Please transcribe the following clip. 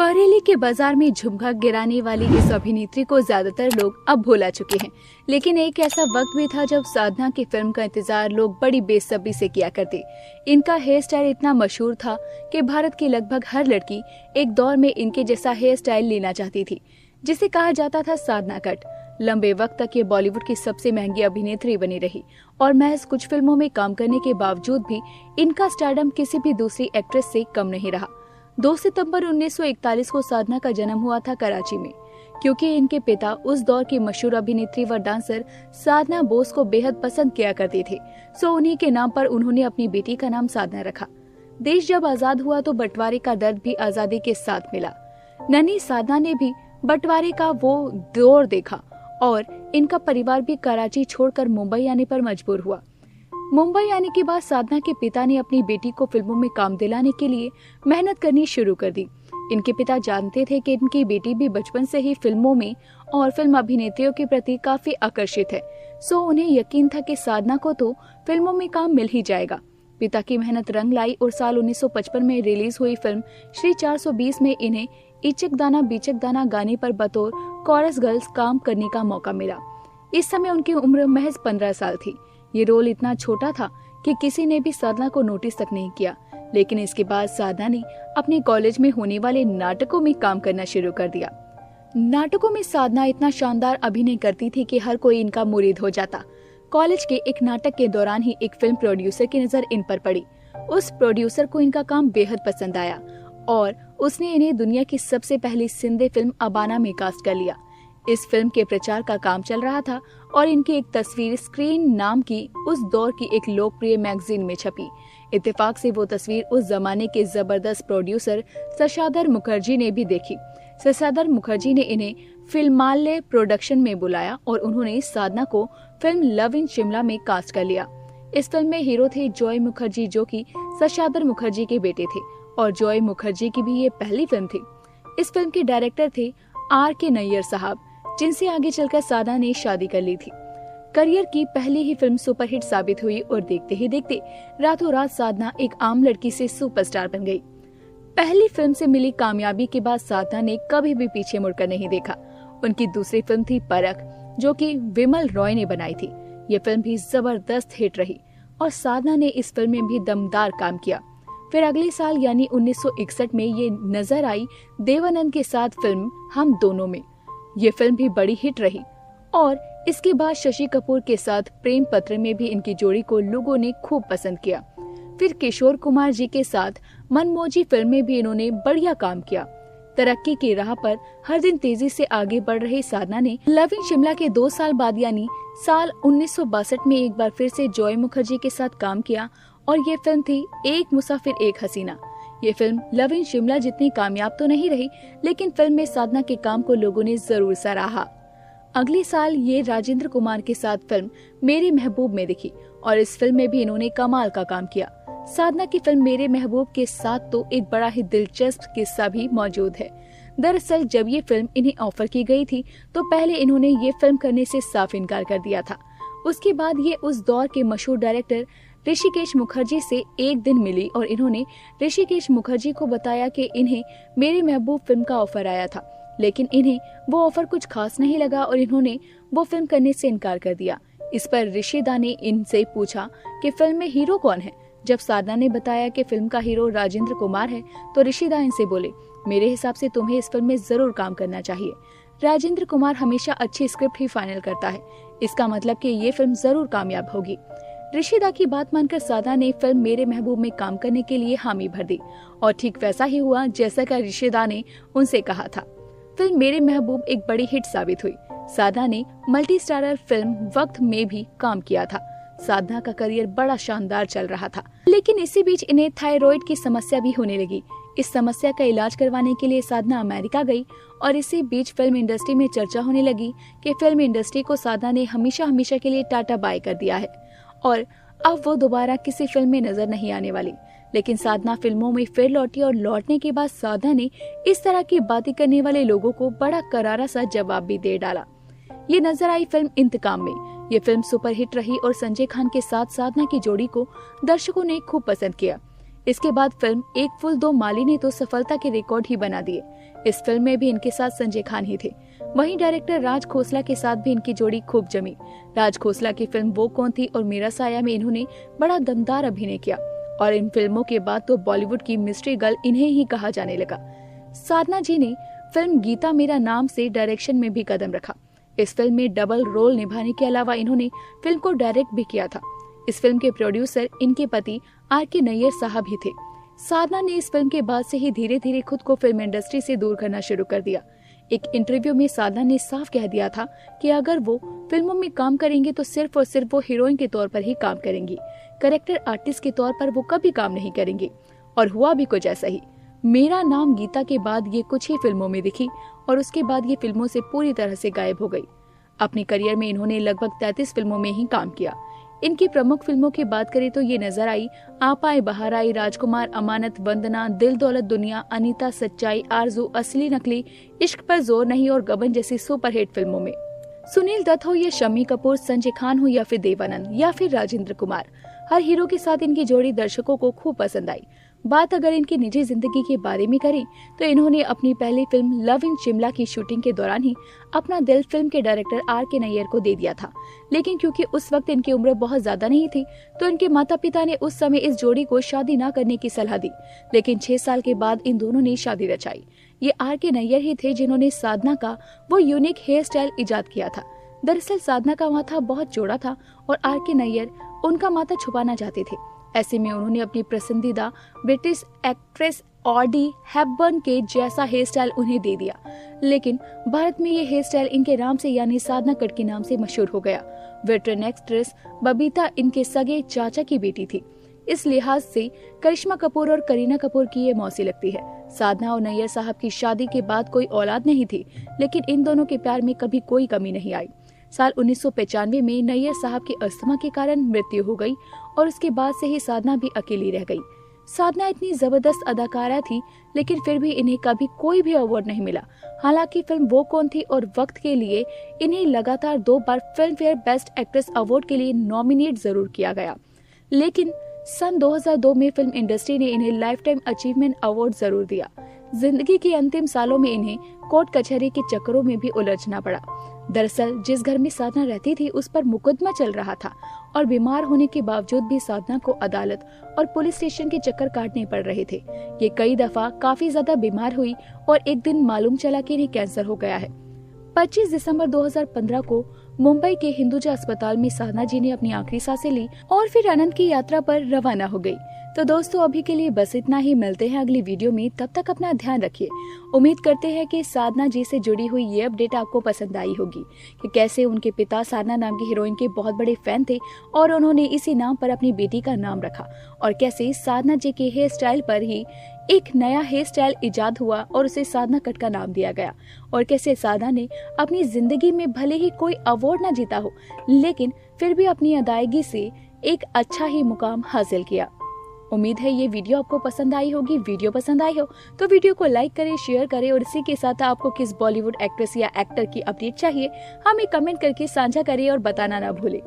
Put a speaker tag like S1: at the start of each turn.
S1: बरेली के बाजार में झुमका गिराने वाली इस अभिनेत्री को ज्यादातर लोग अब भुला चुके हैं, लेकिन एक ऐसा वक्त भी था जब साधना की फिल्म का इंतजार लोग बड़ी बेसब्री से किया करते। इनका हेयर स्टाइल इतना मशहूर था कि भारत की लगभग हर लड़की एक दौर में इनके जैसा हेयर स्टाइल लेना चाहती थी, जिसे कहा जाता था साधना कट। लंबे वक्त तक ये बॉलीवुड की सबसे महंगी अभिनेत्री बनी रही और महज कुछ फिल्मों में काम करने के बावजूद भी इनका स्टारडम किसी भी दूसरी एक्ट्रेस से कम नहीं रहा। 2 सितंबर 1941 को साधना का जन्म हुआ था कराची में। क्योंकि इनके पिता उस दौर की मशहूर अभिनेत्री व डांसर साधना बोस को बेहद पसंद किया करते थे, सो उन्हीं के नाम पर उन्होंने अपनी बेटी का नाम साधना रखा। देश जब आजाद हुआ तो बंटवारे का दर्द भी आजादी के साथ मिला। नन्ही साधना ने भी बंटवारे का वो दौर देखा और इनका परिवार भी कराची छोड़कर मुंबई आने पर मजबूर हुआ। मुंबई आने के बाद साधना के पिता ने अपनी बेटी को फिल्मों में काम दिलाने के लिए मेहनत करनी शुरू कर दी। इनके पिता जानते थे कि इनकी बेटी भी बचपन से ही फिल्मों में और फिल्म अभिनेत्रियों के प्रति काफी आकर्षित है, सो उन्हें यकीन था कि साधना को तो फिल्मों में काम मिल ही जाएगा। पिता की मेहनत रंग लाई और साल 1955 में रिलीज हुई फिल्म श्री 420 में इन्हें इचक दाना बीचक दाना गाने पर बतौर कोरस गर्ल्स काम करने का मौका मिला। इस समय उनकी उम्र महज 15 साल थी। ये रोल इतना छोटा था कि किसी ने भी साधना को नोटिस तक नहीं किया, लेकिन इसके बाद साधना ने अपने कॉलेज में होने वाले नाटकों में काम करना शुरू कर दिया। नाटकों में साधना इतना शानदार अभिनय करती थी कि हर कोई इनका मुरीद हो जाता। कॉलेज के एक नाटक के दौरान ही एक फिल्म प्रोड्यूसर की नजर इन पर पड़ी। उस प्रोड्यूसर को इनका काम बेहद पसंद आया और उसने इन्हें दुनिया की सबसे पहली सिंधी फिल्म अबाना में कास्ट कर लिया। इस फिल्म के प्रचार का काम चल रहा था और इनकी एक तस्वीर स्क्रीन नाम की उस दौर की एक लोकप्रिय मैगजीन में छपी। इत्तेफाक से वो तस्वीर उस जमाने के जबरदस्त प्रोड्यूसर शशाधर मुखर्जी ने भी देखी। शशाधर मुखर्जी ने इन्हें फिल्मालय प्रोडक्शन में बुलाया और उन्होंने साधना को फिल्म लव इन शिमला में कास्ट कर लिया। इस फिल्म में हीरो थे जॉय मुखर्जी, जो कि शशाधर मुखर्जी के बेटे थे और जॉय मुखर्जी की भी ये पहली फिल्म थी। इस फिल्म के डायरेक्टर थे R.K. नैयर साहब, जिनसे आगे चलकर साधना ने शादी कर ली थी। करियर की पहली ही फिल्म सुपरहिट साबित हुई और देखते ही देखते रातों रात साधना एक आम लड़की से सुपरस्टार बन गई। पहली फिल्म से मिली कामयाबी के बाद साधना ने कभी भी पीछे मुड़कर नहीं देखा। उनकी दूसरी फिल्म थी परख, जो कि विमल रॉय ने बनाई थी। ये फिल्म भी जबरदस्त हिट रही और साधना ने इस फिल्म में भी दमदार काम किया। फिर अगले साल यानी 1961 में ये नजर आई देवानंद के साथ फिल्म हम दोनों में। ये फिल्म भी बड़ी हिट रही और इसके बाद शशि कपूर के साथ प्रेम पत्र में भी इनकी जोड़ी को लोगों ने खूब पसंद किया। फिर किशोर कुमार जी के साथ मनमोजी फिल्म में भी इन्होंने बढ़िया काम किया। तरक्की की राह पर हर दिन तेजी से आगे बढ़ रही साधना ने लव इन शिमला के 2 साल बाद यानी साल 1962 में एक बार फिर से जॉय मुखर्जी के साथ काम किया और ये फिल्म थी एक मुसाफिर एक हसीना। ये फिल्म लव इन शिमला जितनी कामयाब तो नहीं रही, लेकिन फिल्म में साधना के काम को लोगों ने जरूर सराहा। अगले साल ये राजेंद्र कुमार के साथ फिल्म मेरे महबूब में दिखी और इस फिल्म में भी इन्होंने कमाल का काम किया। साधना की फिल्म मेरे महबूब के साथ तो एक बड़ा ही दिलचस्प किस्सा भी मौजूद है। दरअसल जब ये फिल्म इन्हें ऑफर की गई थी तो पहले इन्होंने ये फिल्म करने से साफ इनकार कर दिया था। उसके बाद ये उस दौर के मशहूर डायरेक्टर ऋषिकेश मुखर्जी से एक दिन मिली और इन्होंने ऋषिकेश मुखर्जी को बताया कि इन्हें मेरे महबूब फिल्म का ऑफर आया था, लेकिन इन्हें वो ऑफर कुछ खास नहीं लगा और इन्होंने वो फिल्म करने से इनकार कर दिया। इस पर ऋषिदा ने इनसे पूछा कि फिल्म में हीरो कौन है। जब साधना ने बताया कि फिल्म का हीरो राजेंद्र कुमार है तो ऋषिदा इनसे बोले, मेरे हिसाब से तुम्हें इस फिल्म में जरूर काम करना चाहिए। राजेंद्र कुमार हमेशा अच्छी स्क्रिप्ट ही फाइनल करता है, इसका मतलब कि ये फिल्म जरूर कामयाब होगी। ऋषिदा की बात मानकर साधना ने फिल्म मेरे महबूब में काम करने के लिए हामी भर दी और ठीक वैसा ही हुआ जैसा का ऋषिदा ने उनसे कहा था। फिल्म मेरे महबूब एक बड़ी हिट साबित हुई। साधना ने मल्टी स्टारर फिल्म वक्त में भी काम किया था। साधना का करियर बड़ा शानदार चल रहा था, लेकिन इसी बीच इन्हें थायराइड की समस्या भी होने लगी। इस समस्या का इलाज करवाने के लिए साधना अमेरिका गई और इसी बीच फिल्म इंडस्ट्री में चर्चा होने लगी कि फिल्म इंडस्ट्री को साधना ने हमेशा हमेशा के लिए टाटा बाय कर दिया है और अब वो दोबारा किसी फिल्म में नजर नहीं आने वाली। लेकिन साधना फिल्मों में फिर लौटी और लौटने के बाद साधना ने इस तरह की बातें करने वाले लोगों को बड़ा करारा सा जवाब भी दे डाला। ये नजर आई फिल्म इंतकाम में। ये फिल्म सुपरहिट रही और संजय खान के साथ साधना की जोड़ी को दर्शकों ने खूब पसंद किया। इसके बाद फिल्म एक फूल दो माली ने तो सफलता के रिकॉर्ड ही बना दिए। इस फिल्म में भी इनके साथ संजय खान ही थे। वहीं डायरेक्टर राज खोसला के साथ भी इनकी जोड़ी खूब जमी। राज खोसला की फिल्म वो कौन थी और मेरा साया में इन्होंने बड़ा दमदार अभिनय किया और इन फिल्मों के बाद तो बॉलीवुड की मिस्ट्री गर्ल इन्हें ही कहा जाने लगा। साधना जी ने फिल्म गीता मेरा नाम से डायरेक्शन में भी कदम रखा। इस फिल्म में डबल रोल निभाने के अलावा इन्होंने फिल्म को डायरेक्ट भी किया था। इस फिल्म के प्रोड्यूसर इनके पति R.K. नैयर साहब ही थे। साधना ने इस फिल्म के बाद से ही धीरे धीरे खुद को फिल्म इंडस्ट्री से दूर करना शुरू कर दिया। एक इंटरव्यू में साधना ने साफ कह दिया था कि अगर वो फिल्मों में काम करेंगे तो सिर्फ और सिर्फ वो हीरोइन के तौर पर ही काम करेंगी, कैरेक्टर आर्टिस्ट के तौर पर वो कभी काम नहीं करेंगी। और हुआ भी कुछ ऐसा ही। मेरा नाम गीता के बाद ये कुछ ही फिल्मों में दिखी और उसके बाद ये फिल्मों से पूरी तरह से गायब हो गई। अपने करियर में इन्होंने लगभग 33 फिल्मों में ही काम किया। इनकी प्रमुख फिल्मों की बात करें तो ये नजर आई, आप आए बाहर आई, राजकुमार, अमानत, वंदना, दिल दौलत दुनिया, अनीता, सच्चाई, आरजू, असली नकली, इश्क पर जोर नहीं और गबन जैसी सुपरहिट फिल्मों में। सुनील दत्त हो या शम्मी कपूर, संजय खान हो या फिर देवानंद या फिर राजेंद्र कुमार, हर हीरो के साथ इनकी जोड़ी दर्शकों को खूब पसंद आई। बात अगर इनकी निजी जिंदगी के बारे में करें तो इन्होंने अपनी पहली फिल्म लव इन शिमला की शूटिंग के दौरान ही अपना दिल फिल्म के डायरेक्टर R.K. नैयर को दे दिया था। लेकिन क्योंकि उस वक्त इनकी उम्र बहुत ज्यादा नहीं थी तो इनके माता पिता ने उस समय इस जोड़ी को शादी न करने की सलाह दी। लेकिन 6 साल के बाद इन दोनों ने शादी रचाई। ये R.K. नैयर ही थे जिन्होंने साधना का वो यूनिक हेयर स्टाइल इजाद किया था। दरअसल साधना का माथा बहुत चौड़ा था और R.K. नैयर उनका माथा छुपाना चाहते थे। ऐसे में उन्होंने अपनी पसंदीदा ब्रिटिश एक्ट्रेस ऑडी हेपबर्न के जैसा हेयर स्टाइल उन्हें दे दिया। लेकिन भारत में ये हेयर स्टाइल इनके नाम से यानी साधना कट के नाम से मशहूर हो गया। वेटरन एक्ट्रेस बबीता इनके सगे चाचा की बेटी थी। इस लिहाज से करिश्मा कपूर और करीना कपूर की ये मौसी लगती है। साधना और नैयर साहब की शादी के बाद कोई औलाद नहीं थी, लेकिन इन दोनों के प्यार में कभी कोई कमी नहीं आई। साल 1995 में नैयर साहब की अस्थमा के कारण मृत्यु हो गई और उसके बाद से ही साधना भी अकेली रह गई। साधना इतनी जबरदस्त अदाकारा थी लेकिन फिर भी इन्हें कभी कोई भी अवार्ड नहीं मिला। हालांकि फिल्म वो कौन थी और वक्त के लिए इन्हें लगातार 2 बार Filmfare best actress award के लिए नॉमिनेट जरूर किया गया। लेकिन सन 2002 में फिल्म इंडस्ट्री ने इन्हें लाइफ टाइम अचीवमेंट अवार्ड जरूर दिया। जिंदगी के अंतिम सालों में इन्हें कोर्ट कचहरी के चक्करों में भी उलझना पड़ा। दरअसल जिस घर में साधना रहती थी उस पर मुकदमा चल रहा था और बीमार होने के बावजूद भी साधना को अदालत और पुलिस स्टेशन के चक्कर काटने पड़ रहे थे। ये कई दफा काफी ज्यादा बीमार हुई और एक दिन मालूम चला कि इन्हें कैंसर हो गया है। 25 दिसंबर 2015 को मुंबई के हिंदुजा अस्पताल में साधना जी ने अपनी आखिरी सांसें ली और फिर अनंत की यात्रा पर रवाना हो गई। तो दोस्तों अभी के लिए बस इतना ही। मिलते हैं अगली वीडियो में, तब तक अपना ध्यान रखिए। उम्मीद करते हैं कि साधना जी से जुड़ी हुई ये अपडेट आपको पसंद आई होगी कि कैसे उनके पिता साधना नाम की हीरोइन के बहुत बड़े फैन थे और उन्होंने इसी नाम पर अपनी बेटी का नाम रखा और कैसे साधना जी के हेयर स्टाइल पर ही एक नया हेयर स्टाइल इजाद हुआ और उसे साधना कट का नाम दिया गया और कैसे साधना ने अपनी जिंदगी में भले ही कोई अवार्ड ना जीता हो लेकिन फिर भी अपनी अदायगी से एक अच्छा ही मुकाम हासिल किया। उम्मीद है ये वीडियो आपको पसंद आई होगी। वीडियो पसंद आई हो तो वीडियो को लाइक करें, शेयर करें और इसी के साथ आपको किस बॉलीवुड एक्ट्रेस या एक्टर की अपडेट चाहिए हमें कमेंट करके साझा करें और बताना ना भूलें।